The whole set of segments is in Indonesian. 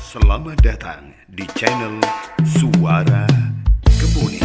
Selamat datang di channel Suara Kemuning.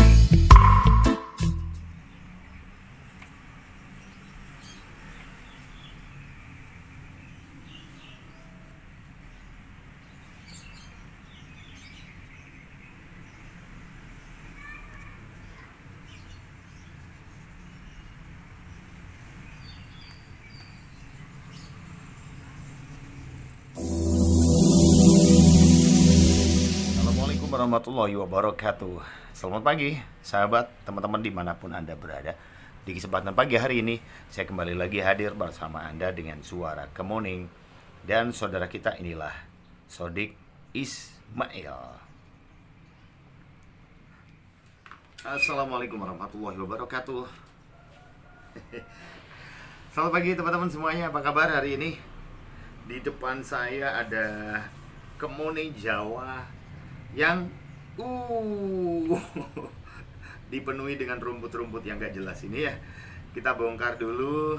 Warahmatullahi wabarakatuh. Selamat pagi sahabat, teman-teman dimanapun Anda berada. Di kesempatan pagi hari ini saya kembali lagi hadir bersama Anda dengan Suara Kemuning. Dan saudara kita inilah Sodik Ismail. Assalamualaikum warahmatullahi wabarakatuh. Selamat pagi teman-teman semuanya, apa kabar hari ini? Di depan saya ada kemuning Jawa yang dipenuhi dengan rumput-rumput yang gak jelas ini ya. Kita bongkar dulu.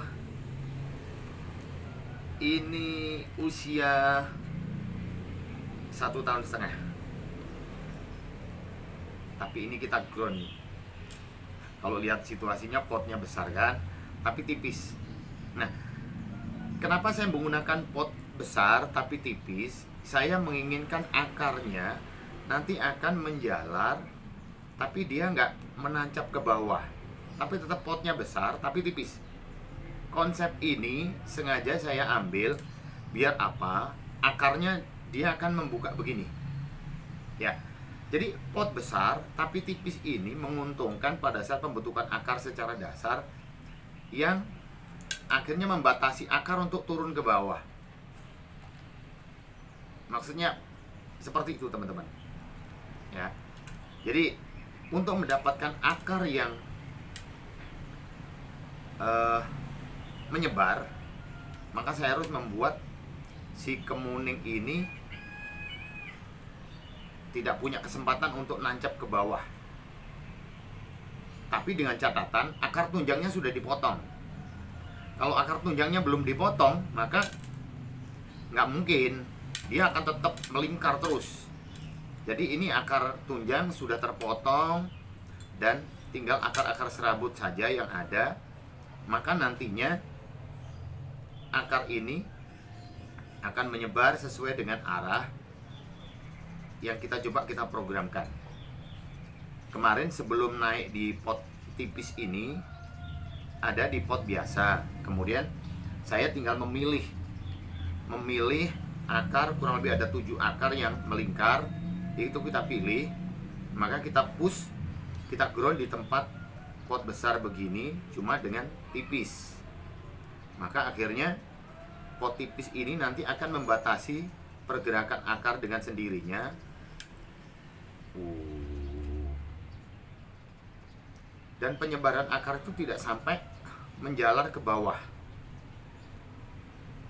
Ini usia 1,5 tahun. Tapi ini kita ground. Kalau lihat situasinya potnya besar kan, tapi tipis. Nah, kenapa saya menggunakan pot besar tapi tipis? Saya menginginkan akarnya nanti akan menjalar, tapi dia nggak menancap ke bawah, tapi tetap potnya besar tapi tipis. Konsep ini sengaja saya ambil biar apa? Akarnya dia akan membuka begini ya. Jadi pot besar tapi tipis ini menguntungkan pada saat pembentukan akar secara dasar, yang akhirnya membatasi akar untuk turun ke bawah. Maksudnya seperti itu teman-teman ya. Jadi untuk mendapatkan akar yang menyebar, maka saya harus membuat si kemuning ini tidak punya kesempatan untuk nancap ke bawah. Tapi dengan catatan akar tunjangnya sudah dipotong. Kalau akar tunjangnya belum dipotong, maka nggak mungkin, dia akan tetap melingkar terus. Jadi ini akar tunjang sudah terpotong dan tinggal akar-akar serabut saja yang ada. Maka nantinya akar ini akan menyebar sesuai dengan arah yang kita programkan. Kemarin sebelum naik di pot tipis ini, ada di pot biasa. Kemudian saya tinggal memilih akar, kurang lebih ada 7 akar yang melingkar. Itu kita pilih, maka kita push, kita ground di tempat pot besar begini, cuma dengan tipis. Maka akhirnya pot tipis ini nanti akan membatasi pergerakan akar dengan sendirinya. Dan penyebaran akar itu tidak sampai menjalar ke bawah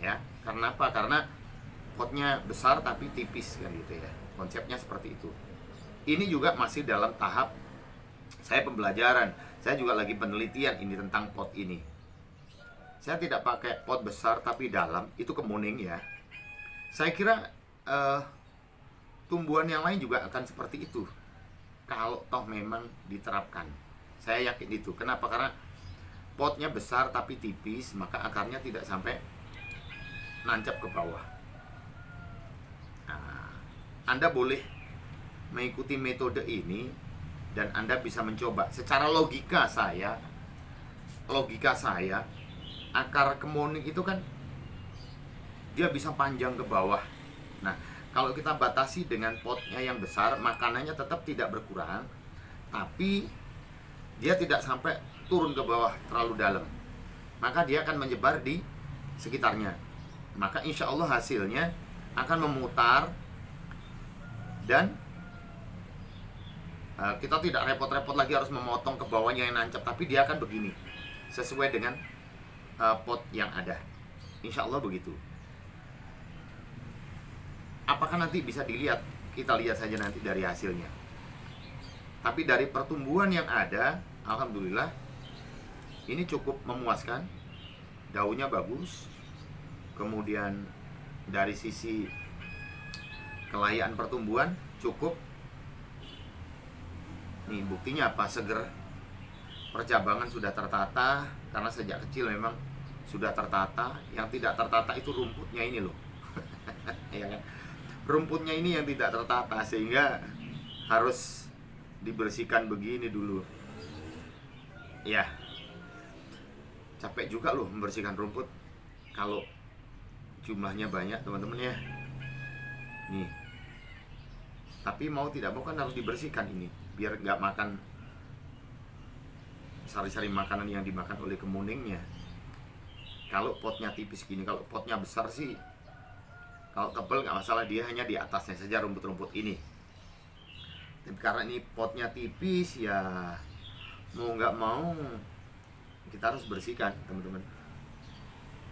ya. Karena apa? Karena potnya besar tapi tipis kan gitu ya. Konsepnya seperti itu. Ini juga masih dalam tahap saya pembelajaran. Saya juga lagi penelitian ini tentang pot ini. Saya tidak pakai pot besar tapi dalam, itu kemuning ya. Saya kira tumbuhan yang lain juga akan seperti itu kalau toh memang diterapkan. Saya yakin itu. Kenapa? Karena potnya besar tapi tipis, maka akarnya tidak sampai nancap ke bawah. Anda boleh mengikuti metode ini dan Anda bisa mencoba. Secara logika saya, akar kemuning itu kan dia bisa panjang ke bawah. Nah, kalau kita batasi dengan potnya yang besar, makanannya tetap tidak berkurang, tapi dia tidak sampai turun ke bawah terlalu dalam. Maka dia akan menyebar di sekitarnya. Maka insya Allah hasilnya akan memutar. Dan kita tidak repot-repot lagi harus memotong ke bawahnya yang nancap, tapi dia akan begini sesuai dengan pot yang ada. Insya Allah begitu. Apakah nanti bisa dilihat? Kita lihat saja nanti dari hasilnya. Tapi dari pertumbuhan yang ada, alhamdulillah ini cukup memuaskan. Daunnya bagus. Kemudian dari sisi Kelayaan pertumbuhan cukup. Nih buktinya apa? Seger. Percabangan sudah tertata, karena sejak kecil memang sudah tertata. Yang tidak tertata itu rumputnya ini loh. Ya kan? Rumputnya ini yang tidak tertata, sehingga harus dibersihkan begini dulu. Ya, capek juga loh membersihkan rumput kalau jumlahnya banyak, teman-teman ya. Nih, tapi mau tidak mau kan harus dibersihkan ini, biar nggak makan sari-sari makanan yang dimakan oleh kemuningnya. Kalau potnya tipis gini, kalau potnya besar sih, kalau tebal nggak masalah, dia hanya di atasnya saja rumput-rumput ini. Tapi karena ini potnya tipis ya, mau nggak mau kita harus bersihkan, teman-teman.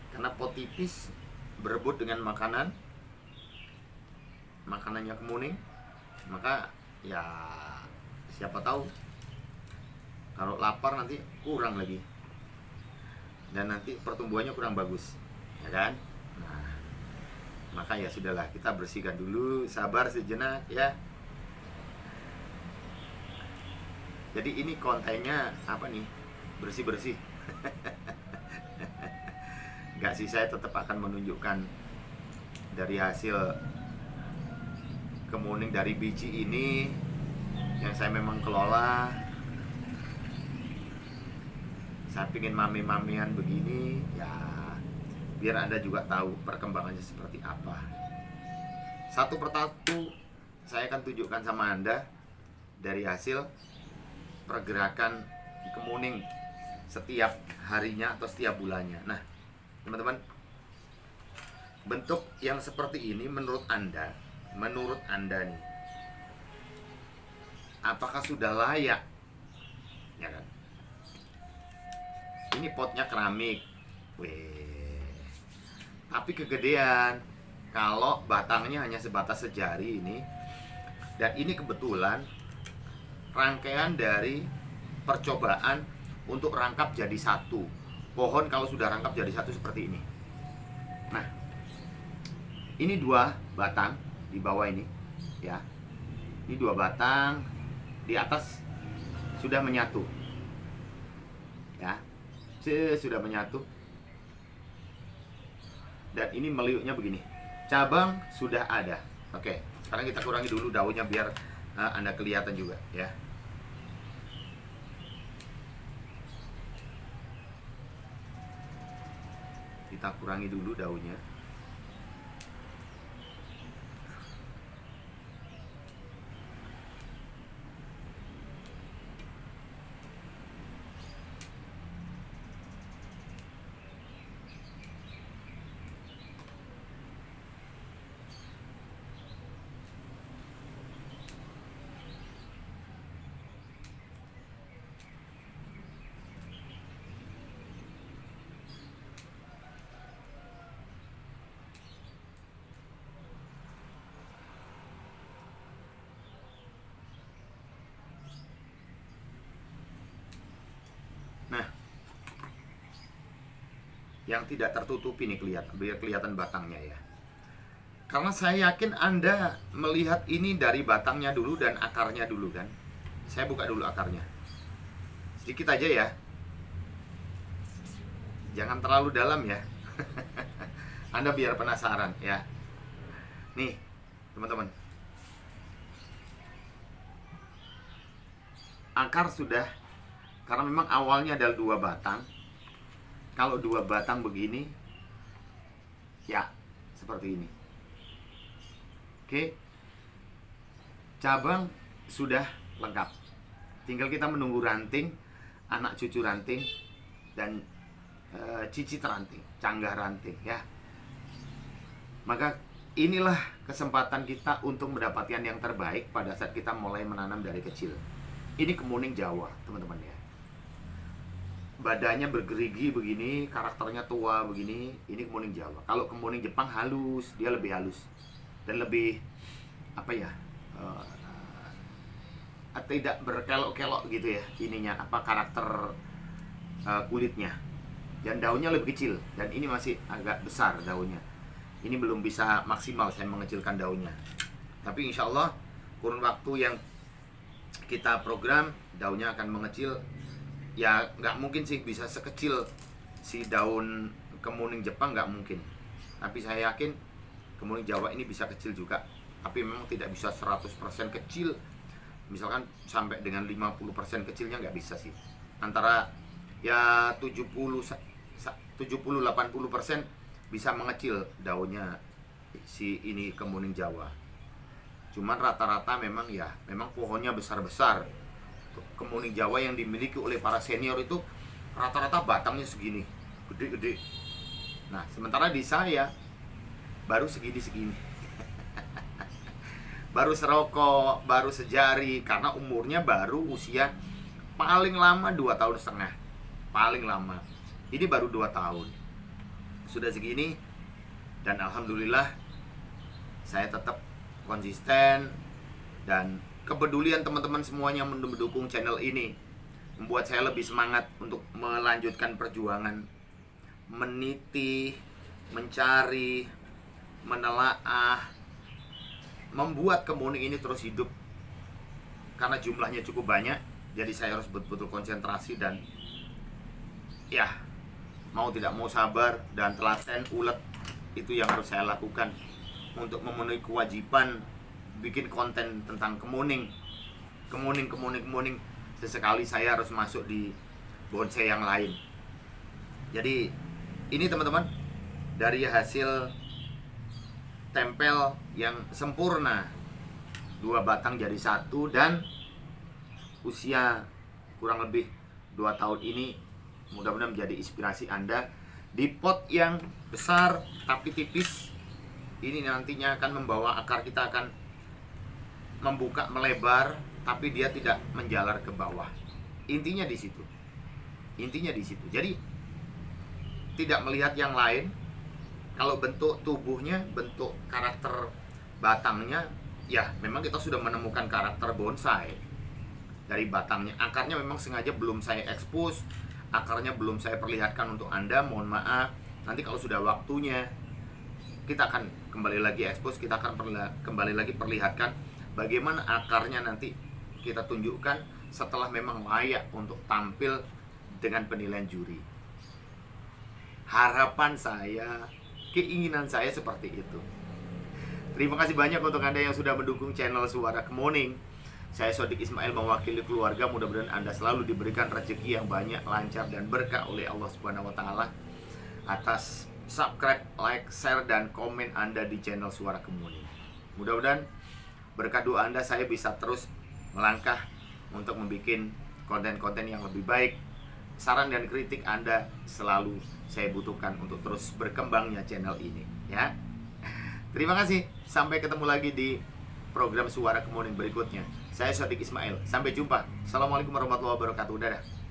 Karena pot tipis berebut dengan makanannya kemuning, maka ya siapa tahu kalau lapar nanti kurang lagi, dan nanti pertumbuhannya kurang bagus, ya kan? Nah, maka ya sudahlah, kita bersihkan dulu, sabar sejenak ya. Jadi ini kontennya apa nih? Bersih-bersih. Enggak sih, saya tetap akan menunjukkan dari hasil kemuning dari biji ini yang saya memang kelola. Saya pingin mami-mamian begini ya, biar Anda juga tahu perkembangannya seperti apa. Satu persatu saya akan tunjukkan sama Anda dari hasil pergerakan kemuning setiap harinya atau setiap bulannya. Nah, teman-teman, bentuk yang seperti ini menurut Anda nih, apakah sudah layak? Ya kan? Ini potnya keramik. Tapi kegedean. Kalau batangnya hanya sebatas sejari ini, dan ini kebetulan rangkaian dari percobaan untuk rangkap jadi satu pohon. Kalau sudah rangkap jadi satu seperti ini. Nah, ini 2 batang di bawah ini ya. Ini 2 batang, di atas sudah menyatu ya, sudah menyatu. Dan ini meliuknya begini, cabang sudah ada. Oke, sekarang kita kurangi dulu daunnya biar Anda kelihatan juga ya. Kita kurangi dulu daunnya. Nah, yang tidak tertutupi nih biar kelihatan batangnya ya. Karena saya yakin Anda melihat ini dari batangnya dulu dan akarnya dulu kan. Saya buka dulu akarnya. Sedikit aja ya. Jangan terlalu dalam ya. Anda biar penasaran ya. Nih, teman-teman. Akar sudah, karena memang awalnya ada 2 batang. Kalau 2 batang begini, ya seperti ini. Oke, cabang sudah lengkap. Tinggal kita menunggu ranting, anak cucu ranting, dan cicit ranting, canggah ranting ya. Maka inilah kesempatan kita untuk mendapatkan yang terbaik pada saat kita mulai menanam dari kecil. Ini kemuning Jawa, teman-teman ya. Badannya bergerigi begini, karakternya tua begini. Ini kemuning Jawa. Kalau kemuning Jepang halus, dia lebih halus dan lebih apa ya? Tidak berkelok-kelok gitu ya. Ininya apa, karakter kulitnya. Dan daunnya lebih kecil, dan ini masih agak besar daunnya. Ini belum bisa maksimal saya mengecilkan daunnya. Tapi insya Allah kurun waktu yang kita program daunnya akan mengecil. Ya nggak mungkin sih bisa sekecil si daun kemuning Jepang, nggak mungkin. Tapi saya yakin kemuning Jawa ini bisa kecil juga. Tapi memang tidak bisa 100% kecil. Misalkan sampai dengan 50% kecilnya nggak bisa sih. Antara ya 70-80% bisa mengecil daunnya si ini kemuning Jawa. Cuman rata-rata memang pohonnya besar-besar. Kemuning Jawa yang dimiliki oleh para senior itu rata-rata batangnya segini, gede-gede. Nah, sementara di saya baru segini-segini. Baru serokok, baru sejari, karena umurnya baru usia paling lama 2,5 tahun. Paling lama. Ini baru 2 tahun. Sudah segini, dan alhamdulillah saya tetap konsisten, dan kepedulian teman-teman semuanya mendukung channel ini membuat saya lebih semangat untuk melanjutkan perjuangan meniti, mencari, menelaah, membuat kemuning ini terus hidup. Karena jumlahnya cukup banyak, jadi saya harus betul-betul konsentrasi dan ya mau tidak mau sabar dan telaten, ulet. Itu yang harus saya lakukan untuk memenuhi kewajiban bikin konten tentang kemuning. Sesekali saya harus masuk di bonsai yang lain. Jadi ini teman-teman, dari hasil tempel yang sempurna, 2 batang jadi 1, dan usia kurang lebih 2 tahun ini, mudah-mudahan menjadi inspirasi Anda. Di pot yang besar tapi tipis ini nantinya akan membawa akar kita akan membuka, melebar, tapi dia tidak menjalar ke bawah. Intinya di situ. Jadi tidak melihat yang lain. Kalau bentuk tubuhnya, bentuk karakter batangnya, ya memang kita sudah menemukan karakter bonsai dari batangnya. Akarnya memang sengaja belum saya expose, akarnya belum saya perlihatkan untuk Anda, mohon maaf. Nanti kalau sudah waktunya kita akan kembali lagi expose, kita akan kembali lagi perlihatkan bagaimana akarnya, nanti kita tunjukkan setelah memang layak untuk tampil dengan penilaian juri. Harapan saya, keinginan saya seperti itu. Terima kasih banyak untuk Anda yang sudah mendukung channel Suara Kemuning. Saya Sodik Ismail mewakili keluarga. Mudah-mudahan Anda selalu diberikan rezeki yang banyak, lancar, dan berkah oleh Allah Subhanahu wa Ta'ala. Atas subscribe, like, share, dan komen Anda di channel Suara Kemuning. Mudah-mudahan berkat doa Anda saya bisa terus melangkah untuk membuat konten-konten yang lebih baik. Saran dan kritik Anda selalu saya butuhkan untuk terus berkembangnya channel ini, ya. Terima kasih. Sampai ketemu lagi di program Suara Kemuning berikutnya. Saya Sodik Ismail. Sampai jumpa. Assalamualaikum warahmatullahi wabarakatuh. Dadah.